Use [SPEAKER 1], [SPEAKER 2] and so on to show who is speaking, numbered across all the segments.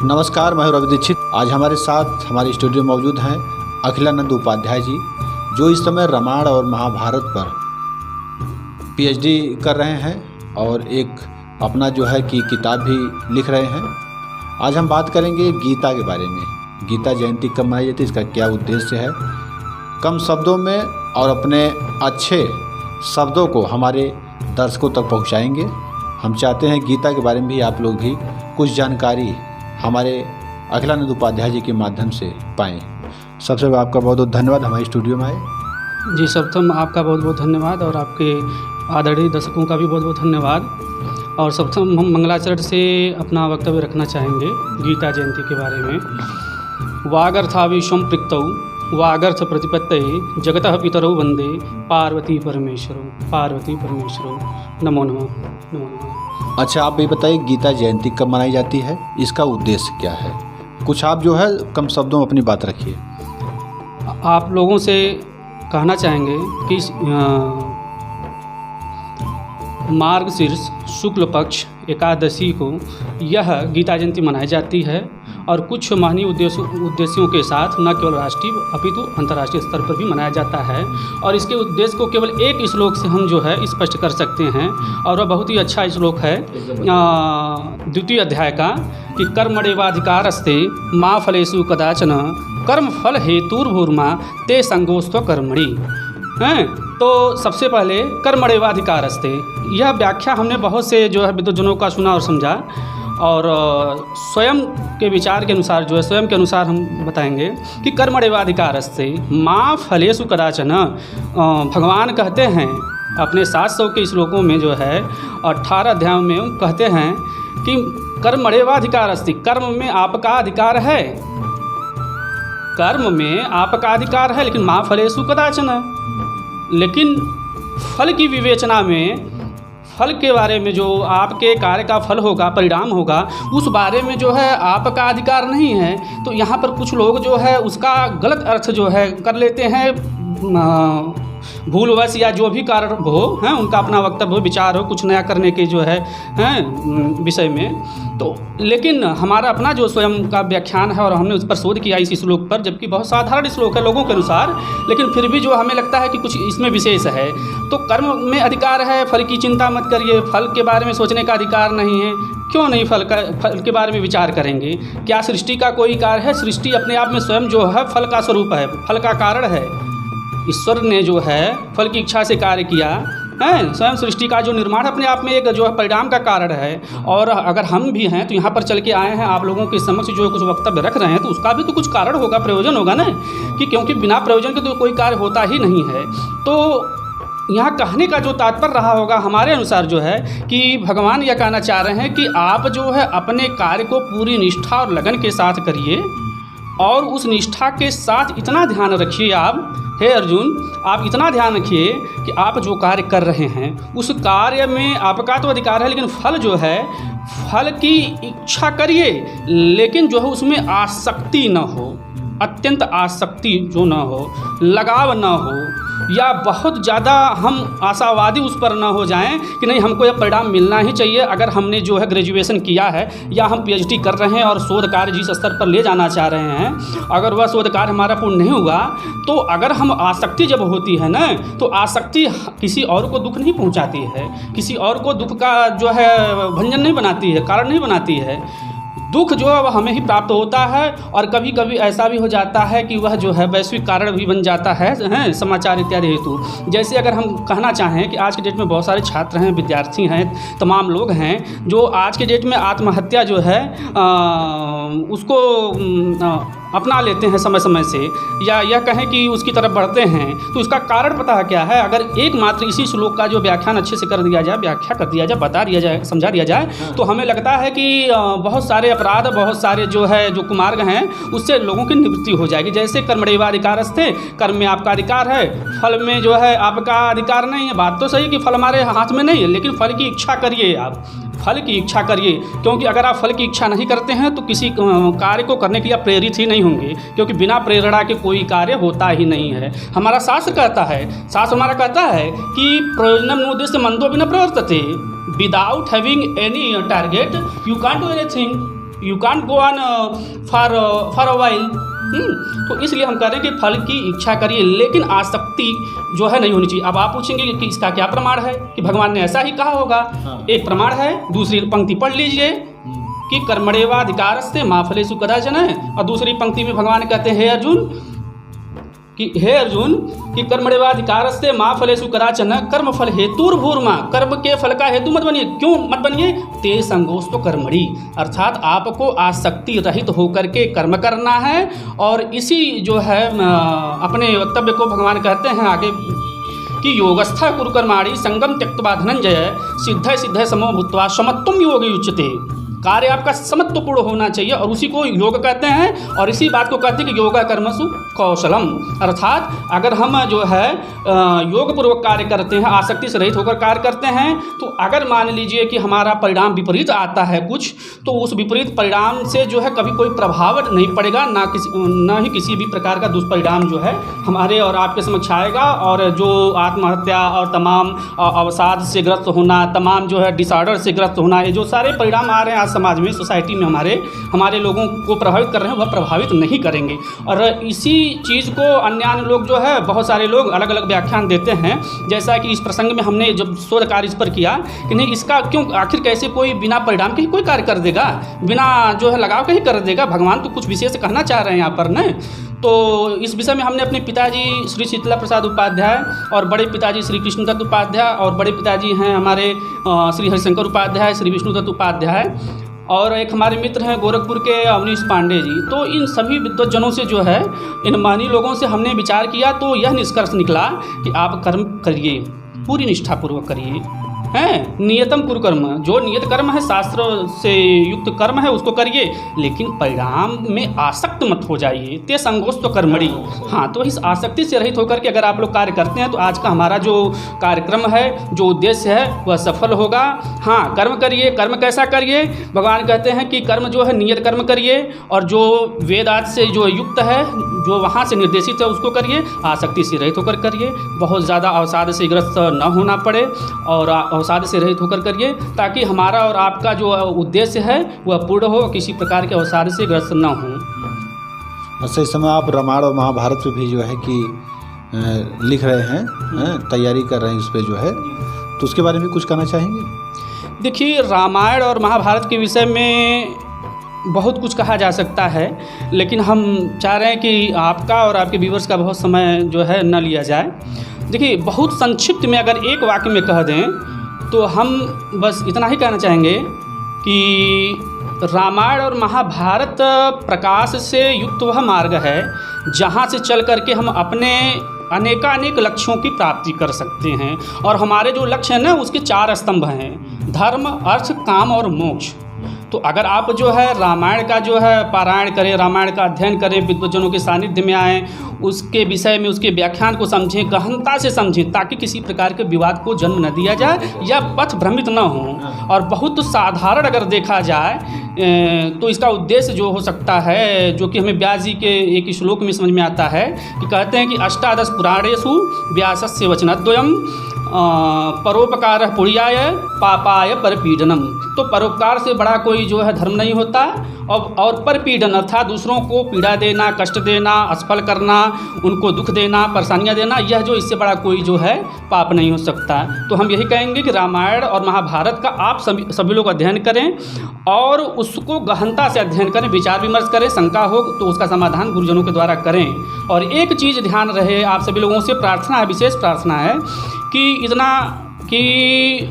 [SPEAKER 1] नमस्कार, मैं रवि दीक्षित। आज हमारे साथ हमारे स्टूडियो में मौजूद हैं अखिलानंद उपाध्याय जी, जो इस समय रामायण और महाभारत पर पीएचडी कर रहे हैं और एक अपना जो है कि किताब भी लिख रहे हैं। आज हम बात करेंगे गीता के बारे में। गीता जयंती कब मनाई जाती है, इसका क्या उद्देश्य है, कम शब्दों में और अपने अच्छे शब्दों को हमारे दर्शकों तक पहुंचाएंगे। हम चाहते हैं गीता के बारे में भी आप लोग भी कुछ जानकारी हमारे अखिलानंद उपाध्याय जी के माध्यम से पाएँ। सबसे आपका बहुत बहुत धन्यवाद हमारे स्टूडियो में आए।
[SPEAKER 2] जी, सर्वप्रथम आपका बहुत बहुत धन्यवाद और आपके आदरणीय दर्शकों का भी बहुत बहुत धन्यवाद। और सर्वप्रथम हम मंगलाचरण से अपना वक्तव्य रखना चाहेंगे गीता जयंती के बारे में। वागर्थाविश्वम प्रिक्तौ वागर्थ प्रतिपत्तये जगतः पितरौ वंदे पार्वती परमेश्वरौ। नमो नमः, नमो नमः।
[SPEAKER 1] अच्छा, आप ये बताइए गीता जयंती कब मनाई जाती है, इसका उद्देश्य क्या है? कुछ आप जो है कम शब्दों में अपनी बात रखिए।
[SPEAKER 2] आप लोगों से कहना चाहेंगे कि मार्गशीर्ष शुक्ल पक्ष एकादशी को यह गीता जयंती मनाई जाती है और कुछ महनीय उद्देश्यों के साथ न केवल राष्ट्रीय अपितु अंतर्राष्ट्रीय स्तर पर भी मनाया जाता है। और इसके उद्देश्य को केवल एक श्लोक से हम जो है स्पष्ट कर सकते हैं, और वह बहुत ही अच्छा श्लोक है द्वितीय अध्याय का कि कर्मण्येवाधिकारस्ते मा फलेषु कदाचन कर्म फल हेतुर्भूर्मा ते संगोस्त्व कर्मणि। हैं, तो सबसे पहले कर्मण्येवाधिकारस्ते, यह व्याख्या हमने बहुत से जो है विद्वजनों का सुना और समझा, और स्वयं के विचार के अनुसार जो है स्वयं के अनुसार हम बताएंगे कि कर्मण्येवाधिकारस्ते माँ फलेषु कदाचन। भगवान कहते हैं अपने 700 के श्लोकों में जो है 18 अध्यायों में कहते हैं कि कर्मण्येवाधिकारस्ते, कर्म में आपका अधिकार है, कर्म में आपका अधिकार है, लेकिन माँ फलेषु कदाचन, लेकिन फल की विवेचना में फल के बारे में जो आपके कार्य का फल होगा, परिणाम होगा, उस बारे में जो है आपका अधिकार नहीं है। तो यहाँ पर कुछ लोग जो है उसका गलत अर्थ जो है कर लेते हैं, भूलवश या जो भी कारण हो, हैं, उनका अपना वक्तव्य हो, विचार हो कुछ नया करने के जो है हैं विषय में। तो लेकिन हमारा अपना जो स्वयं का व्याख्यान है और हमने उस पर शोध किया इस श्लोक पर, जबकि बहुत साधारण श्लोक है लोगों के अनुसार, लेकिन फिर भी जो हमें लगता है कि कुछ इसमें विशेष है। तो कर्म में अधिकार है, फल की चिंता मत करिए, फल के बारे में सोचने का अधिकार नहीं है। क्यों नहीं फल के बारे में विचार करेंगे? क्या सृष्टि का कोई कार्य है? सृष्टि अपने आप में स्वयं जो है फल का स्वरूप है, फल का कारण है। ईश्वर ने जो है फल की इच्छा से कार्य किया है, स्वयं सृष्टि का जो निर्माण अपने आप में एक जो है परिणाम का कारण है। और अगर हम भी हैं तो यहाँ पर चल के आए हैं आप लोगों के समक्ष जो कुछ वक्तव्य रख रहे हैं, तो उसका भी तो कुछ कारण होगा, प्रयोजन होगा ना, कि क्योंकि बिना प्रयोजन के तो कोई कार्य होता ही नहीं है। तो यहाँ कहने का जो तात्पर्य रहा होगा हमारे अनुसार जो है कि भगवान यह कहना चाह रहे हैं कि आप जो है अपने कार्य को पूरी निष्ठा और लगन के साथ करिए, और उस निष्ठा के साथ इतना ध्यान रखिए आप, हे अर्जुन, आप इतना ध्यान रखिए कि आप जो कार्य कर रहे हैं उस कार्य में आपका तो अधिकार है, लेकिन फल जो है, फल की इच्छा करिए, लेकिन जो है उसमें आसक्ति न हो, अत्यंत आसक्ति जो न हो, लगाव न हो, या बहुत ज़्यादा हम आशावादी उस पर न हो जाएं कि नहीं हमको यह परिणाम मिलना ही चाहिए। अगर हमने जो है ग्रेजुएशन किया है या हम पीएचडी कर रहे हैं और शोध कार्य जिस स्तर पर ले जाना चाह रहे हैं, अगर वह शोध कार्य हमारा पूर्ण नहीं हुआ, तो अगर हम आसक्ति जब होती है ना, तो आसक्ति किसी और को दुख नहीं पहुँचाती है, किसी और को दुख का जो है भंजन नहीं बनाती है, कारण नहीं बनाती है। दुख जो है वह हमें ही प्राप्त होता है, और कभी कभी ऐसा भी हो जाता है कि वह जो है वैश्विक कारण भी बन जाता है समाचार इत्यादि हेतु। जैसे अगर हम कहना चाहें कि आज के डेट में बहुत सारे छात्र हैं, विद्यार्थी हैं, तमाम लोग हैं जो आज के डेट में आत्महत्या जो है उसको अपना लेते हैं समय समय से, या यह कहें कि उसकी तरफ बढ़ते हैं। तो इसका कारण पता है क्या है? अगर एकमात्र इसी श्लोक का जो व्याख्यान अच्छे से कर दिया जाए, व्याख्या कर दिया जाए, बता दिया जाए, समझा दिया जाए, तो हमें लगता है कि बहुत सारे अपराध, बहुत सारे जो है जो कुमार्ग हैं, उससे लोगों की निवृत्ति हो जाएगी। जैसे कर्मण्येवाधिकारस्ते, कर्म में आपका अधिकार है, फल में जो है आपका अधिकार नहीं है। बात तो सही कि फल हमारे हाथ में नहीं है, लेकिन फल की इच्छा करिए, आप फल की इच्छा करिए, क्योंकि अगर आप फल की इच्छा नहीं करते हैं तो किसी कार्य को करने के लिए प्रेरित ही नहीं होंगे, क्योंकि बिना प्रेरणा के कोई कार्य होता ही नहीं है। हमारा शास्त्र कहता है, शास्त्र हमारा कहता है कि प्रयोजनम नोद्देश्य मंदो बिना प्रवर्तते, without having any target you can't do anything. You can't go on for a while. तो इसलिए हम कह रहे हैं कि फल की इच्छा करिए, लेकिन आसक्ति जो है नहीं होनी चाहिए। अब आप पूछेंगे कि इसका क्या प्रमाण है कि भगवान ने ऐसा ही कहा होगा। एक प्रमाण है, दूसरी पंक्ति पढ़ लीजिए कि कर्मण्येवाधिकारस्ते मा फलेषु कदाचन, और दूसरी पंक्ति में भगवान कहते हैं हे अर्जुन कि कर्मण्येवाधिकारस्ते मा फलेषु कदाचन कर्म फल हेतुर्भूर्मा, कर्म के फल का हेतु मत बनिए। क्यों मत बनिए? ते संगोस्तो कर्मणि, अर्थात आपको आसक्ति रहित होकर के कर्म करना है। और इसी जो है अपने वक्तव्य को भगवान कहते हैं आगे कि योगस्था कुरु कर्माणि संगम त्यक्त्वा धनंजय सिद्धय सिद्धय समो भूत्वा समत्वम योगी उच्यते। कार्य आपका समत्वपूर्ण होना चाहिए और उसी को योग कहते हैं। और इसी बात को कहते हैं कि योगा कर्मसु कौशलम, अर्थात अगर हम जो है योग पूर्वक कार्य करते हैं, आसक्ति से रहित होकर कार्य करते हैं, तो अगर मान लीजिए कि हमारा परिणाम विपरीत आता है कुछ, तो उस विपरीत परिणाम से जो है कभी कोई प्रभाव नहीं पड़ेगा, ना ही किसी भी प्रकार का दुष्परिणाम जो है हमारे और आपके समक्ष आएगा। और जो आत्महत्या और तमाम अवसाद से ग्रस्त होना, तमाम जो है डिसऑर्डर से ग्रस्त होना, ये जो सारे परिणाम आ रहे हैं आज समाज में, सोसाइटी में हमारे लोगों को प्रभावित कर रहे हैं, वह प्रभावित नहीं करेंगे। और इसी चीज़ को अन्य लोग जो है बहुत सारे लोग अलग अलग व्याख्यान देते हैं। जैसा कि इस प्रसंग में हमने जब शोध कार्य इस पर किया कि नहीं, इसका क्यों, आखिर कैसे कोई बिना परिणाम के ही कोई कार्य कर देगा, बिना जो है लगाव के ही कर देगा। भगवान तो कुछ विशेष कहना चाह रहे हैं यहाँ पर न। तो इस विषय में हमने अपने पिताजी श्री शीतला प्रसाद उपाध्याय और बड़े पिताजी श्री कृष्णदत्त उपाध्याय और बड़े पिताजी हैं हमारे श्री हरिशंकर उपाध्याय, श्री विष्णुदत्त उपाध्याय, और एक हमारे मित्र हैं गोरखपुर के अवनीश पांडे जी। तो इन सभी विद्वज्जनों से जो है, इन महनी लोगों से हमने विचार किया, तो यह निष्कर्ष निकला कि आप कर्म करिए, पूरी निष्ठापूर्वक करिए, हैं नियतम कुरु कर्म, जो नियत कर्म है, शास्त्र से युक्त कर्म है, उसको करिए, लेकिन परिणाम में आसक्त मत हो जाइए। ते संगोस्त कर्मणि। हाँ, तो इस आसक्ति से रहित होकर के अगर आप लोग कार्य करते हैं तो आज का हमारा जो कार्यक्रम है, जो उद्देश्य है, वह सफल होगा। हाँ, कर्म करिए। कर्म कैसा करिए? भगवान कहते हैं कि कर्म जो है नियत कर्म करिए, और जो वेद आदि से जो युक्त है, जो वहाँ से निर्देशित है, उसको करिए। आसक्ति से रहित होकर करिए, बहुत ज़्यादा अवसाद से ग्रस्त न होना पड़े, और अवसाद से रहित होकर करिए, ताकि हमारा और आपका जो उद्देश्य है वह पूर्ण हो, किसी प्रकार के अवसाद से ग्रस्त न हो।
[SPEAKER 1] अच्छा, इस समय आप रामायण और महाभारत पे भी जो है कि लिख रहे हैं, तैयारी कर रहे हैं उस पर जो है, तो उसके बारे में कुछ कहना चाहेंगे?
[SPEAKER 2] देखिए, रामायण और महाभारत के विषय में बहुत कुछ कहा जा सकता है, लेकिन हम चाह रहे हैं कि आपका और आपके व्यूअर्स का बहुत समय जो है न लिया जाए। देखिए, बहुत संक्षिप्त में अगर एक वाक्य में कह दें तो हम बस इतना ही कहना चाहेंगे कि रामायण और महाभारत प्रकाश से युक्त वह मार्ग है जहाँ से चल करके हम अपने अनेकानेक लक्ष्यों की प्राप्ति कर सकते हैं। और हमारे जो लक्ष्य हैं ना, उसके 4 स्तंभ हैं: धर्म, अर्थ, काम और मोक्ष। तो अगर आप जो है रामायण का जो है पारायण करें, रामायण का अध्ययन करें, विद्वज्जनों के सानिध्य में आएँ, उसके विषय में उसके व्याख्यान को समझें, गहनता से समझें, ताकि किसी प्रकार के विवाद को जन्म न दिया जाए या पथ भ्रमित न हो। और बहुत साधारण अगर देखा जाए तो इसका उद्देश्य जो हो सकता है, जो कि हमें व्यास जी के एक श्लोक में समझ में आता है कि कहते हैं कि अष्टादश पुराणेषु व्यासस्य वचनद्वयम् परोपकार पुण्याय पापाय परपीडनम। तो परोपकार से बड़ा कोई जो है धर्म नहीं होता, और परपीडन अर्थात दूसरों को पीड़ा देना, कष्ट देना, असफल करना, उनको दुख देना, परेशानियां देना, यह जो इससे बड़ा कोई जो है पाप नहीं हो सकता। तो हम यही कहेंगे कि रामायण और महाभारत का आप सभी लोग अध्ययन करें और उसको गहनता से अध्ययन करें, विचार विमर्श करें, शंका हो तो उसका समाधान गुरुजनों के द्वारा करें। और एक चीज़ ध्यान रहे, आप सभी लोगों से प्रार्थना है, विशेष प्रार्थना है कि इतना कि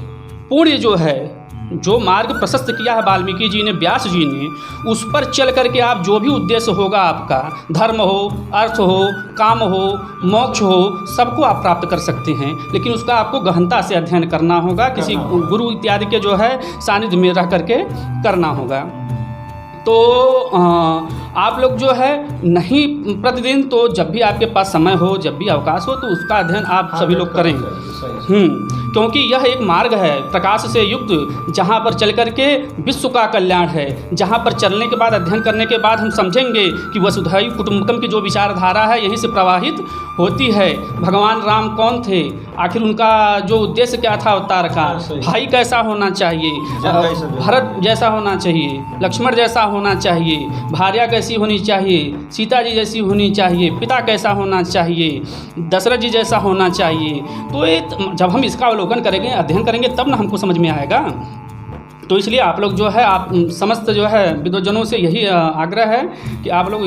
[SPEAKER 2] पुण्य जो है, जो मार्ग प्रशस्त किया है वाल्मीकि जी ने, व्यास जी ने, उस पर चल करके आप जो भी उद्देश्य होगा आपका, धर्म हो, अर्थ हो, काम हो, मोक्ष हो, सबको आप प्राप्त कर सकते हैं। लेकिन उसका आपको गहनता से अध्ययन करना होगा, किसी गुरु इत्यादि के जो है सानिध्य में रह करके करना होगा। तो आप लोग जो है नहीं प्रतिदिन, तो जब भी आपके पास समय हो, जब भी अवकाश हो, तो उसका अध्ययन आप सभी लोग करें। क्योंकि यह एक मार्ग है प्रकाश से युक्त, जहाँ पर चल कर के विश्व का कल्याण है, जहाँ पर चलने के बाद, अध्ययन करने के बाद हम समझेंगे कि वसुधैव कुटुंबकम की जो विचारधारा है यहीं से प्रवाहित होती है। भगवान राम कौन थे, आखिर उनका जो उद्देश्य क्या था अवतार का, भाई कैसा होना चाहिए, भरत जैसा होना चाहिए, लक्ष्मण जैसा होना चाहिए, भार्या कैसी होनी चाहिए, सीता जी जैसी होनी चाहिए, पिता कैसा होना चाहिए, दशरथ जी जैसा होना चाहिए। तो ये जब हम इसका अवलोकन करेंगे, अध्ययन करेंगे, तब ना हमको समझ में आएगा। तो इसलिए आप लोग जो है, आप समस्त जो है विद्वजनों से यही आग्रह है कि आप लोग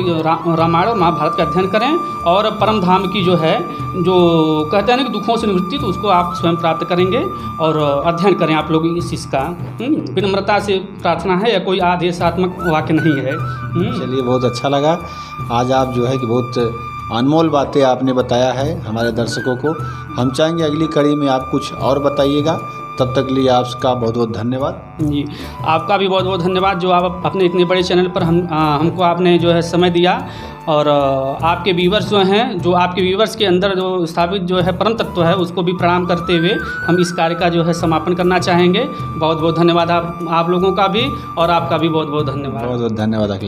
[SPEAKER 2] रामायण और महाभारत का अध्ययन करें और परम धाम की जो है, जो कहते हैं ना कि दुखों से निवृत्ति, तो उसको आप स्वयं प्राप्त करेंगे और अध्ययन करें आप लोग इस चीज़ का। विनम्रता से प्रार्थना है, या कोई आदेशात्मक वाक्य नहीं है।
[SPEAKER 1] चलिए, बहुत अच्छा लगा। आज आप जो है कि बहुत अनमोल बातें आपने बताया है हमारे दर्शकों को। हम चाहेंगे अगली कड़ी में आप कुछ और बताइएगा। तब तक लिए आपका बहुत बहुत धन्यवाद।
[SPEAKER 2] जी, आपका भी बहुत बहुत धन्यवाद, जो आप अपने इतने बड़े चैनल पर हमको आपने जो है समय दिया, और आपके व्यूवर्स जो हैं, जो आपके व्यूवर्स के अंदर जो स्थापित जो है परम तत्व है, उसको भी प्रणाम करते हुए हम इस कार्य का जो है समापन करना चाहेंगे। बहुत बहुत धन्यवाद आप लोगों का भी, और आपका भी बहुत बहुत धन्यवाद।
[SPEAKER 1] बहुत बहुत धन्यवाद अखिला।